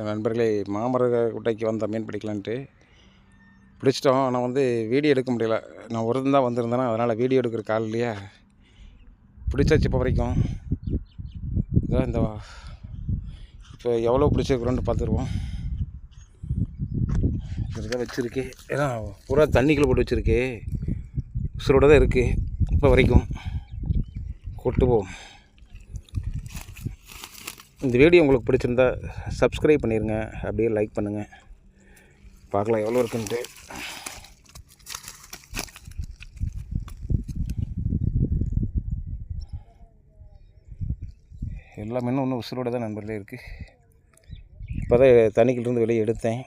நண்பர்களே, மாமர குட்டைக்கு வந்த மீன் பிடிக்கலான்ட்டு பிடிச்சிட்டோம். ஆனால் வீடியோ எடுக்க முடியல. நான் ஒரு தான் வந்திருந்தேன்னா, அதனால் வீடியோ எடுக்கிறக்கு ஆள் இல்லையா. பிடிச்சாச்சு இப்போ வரைக்கும். இதான் இந்த இப்போ எவ்வளோ பிடிச்சிருக்குறோன்னு பார்த்துருவோம். இதுதான் வச்சுருக்கு. ஏன்னா பூரா தண்ணிக்குள்ளே போட்டு வச்சுருக்கு. உசுரோடு தான் இருக்குது இப்போ வரைக்கும். கூட்டு போவோம். இந்த வீடியோ உங்களுக்கு பிடிச்சிருந்தா சப்ஸ்கிரைப் பண்ணிடுங்க, அப்படியே லைக் பண்ணுங்கள். பார்க்கலாம் எவ்வளோ இருக்குன்ட்டு. எல்லாமே இன்னும் உசுரோடு தான் நண்பர்களே இருக்குது. இப்போ தான் தண்ணிக்கிலிருந்து வெளியே எடுத்தேன்.